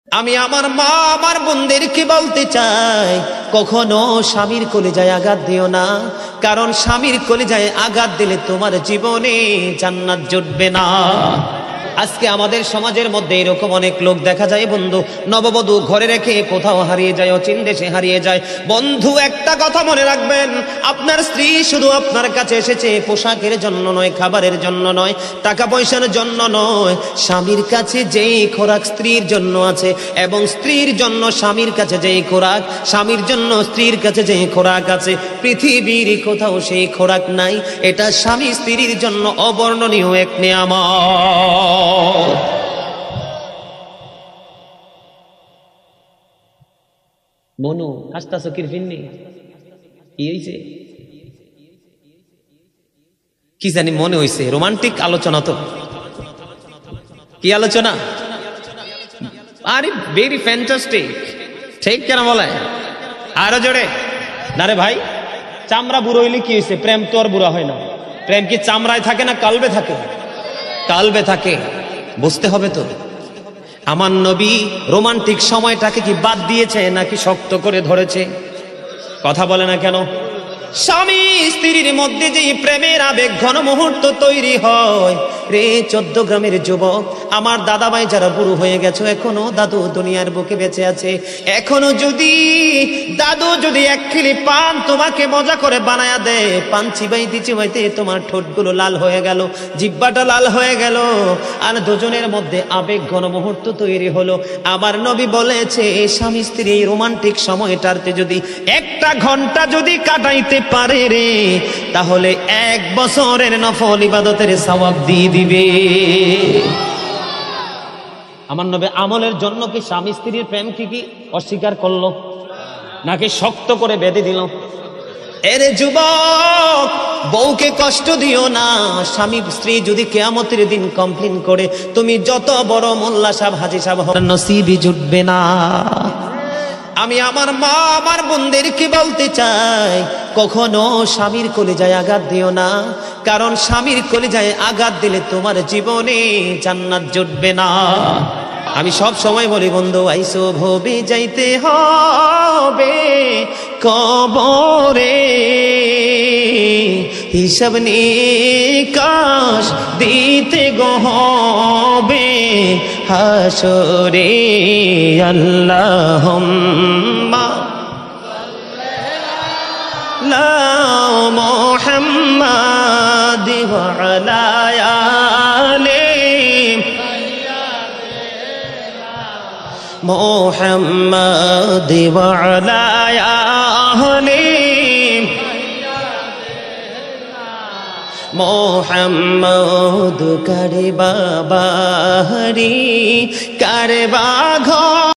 আমি আমার মা আমার বোনদেরকে বলতে চাই, কখনো স্বামীর কলিজায় আঘাত দিও না, কারণ স্বামীর কলিজায় আঘাত দিলে তোমার জীবনে জান্নাত জুটবে না। আজকে আমাদের সমাজের মধ্যে এরকম অনেক লোক দেখা যায়, বন্ধু নববধূ ঘরে রেখে কোথাও হারিয়ে যায়, অচিন দেশে হারিয়ে যায়। বন্ধু একটা কথা মনে রাখবেন, আপনার স্ত্রী শুধু আপনার কাছে এসেছে পোশাকের জন্য নয়, খাবারের জন্য নয়, টাকা পয়সার জন্য নয়। স্বামীর কাছে যেই খোরাক স্ত্রীর জন্য আছে, এবং স্ত্রীর জন্য স্বামীর কাছে যেই খোরাক, স্বামীর জন্য স্ত্রীর কাছে যেই খোরাক আছে, পৃথিবীর কোথাও সেই খোরাক নাই। এটা স্বামী স্ত্রীর জন্য অবর্ণনীয় এক নিয়ামত। মনু হাসতাছো কি ফিন্নি? কি হইছে? কি জানি মনে হইছে রোমান্টিক আলোচনা। তো কি আলোচনা? আরে ভেরি ফ্যান্টাস্টিক, ঠিক কেন বলে? আরো জোরে না রে ভাই। চামড়া বুড়ো হইলে কি হয়েছে? প্রেম তো আর বুড়া হয় না। প্রেম কি চামড়ায় থাকে না কালবে থাকে? কালবে থাকে। বুঝতে হবে তো। আমার নবী রোমান্টিক সময়টাকে কি বাদ দিয়েছে নাকি শক্ত করে ধরেছে? কথা বলে না কেন? স্বামী স্ত্রীর মধ্যে যে প্রেমের আবেগ ঘন মুহূর্ত তৈরি হয় রে, 14 গ্রামের যুবক, আমার দাদা ভাই যারা বুড়ো হয়ে গেছে, এখনো দাদু দুনিয়ার বুকে বেঁচে আছে, এখনো যদি দাদু যদি এক খিলি পান তোমাকে মজা করে বানায়া দেয়, পান চিবাইতে চিবাইতে তোমার ঠোঁটগুলো লাল হয়ে গেল, জিহ্বাটা লাল হয়ে গেল, আর দুজনের মধ্যে আবেগ ঘন মুহূর্ত তৈরি হলো। আমার নবী বলেছে, স্বামী স্ত্রী এই রোমান্টিক সময়টাতে যদি 1টা ঘন্টা যদি কাটাইতে পারে রে, তাহলে 1 বছরের নফল ইবাদতের সওয়াব দিয়ে দিবে। আমার নবী আমলের জন্য কি স্বামী স্ত্রীর প্রেম কি অস্বীকার করলো নাকি শক্ত করে বেঁধে দিল? এরে যুবক, বউকে কষ্ট দিও না। স্বামী স্ত্রী যদি কিয়ামতের দিন কমপ্লেইন করে, তুমি যত বড় মোল্লা সাহেব হাজী সাহেব হন, নসিবই জুটবে না। আমি আমার মা আমার বোনদেরকে বলতে চাই, কখনো স্বামীর কলিজায় আঘাত দিও না, কারণ স্বামীর কলিজায় আঘাত দিলে তোমার জীবনে জান্নাত জুটবে না। আমি সব সময় বলি, বন্ধু আইসো ভবে যাইতে হবে কবরে, হিসাব নিকাশ দিতে গো হবে হাসরে। আল্লাহুম্মা লা মুহাম্মাদ ওয়া আলা আলি মুহাম্মাদ ওয়া আলা আলি মুহাম্মাদ। কারে বাবারি কারে বাঘ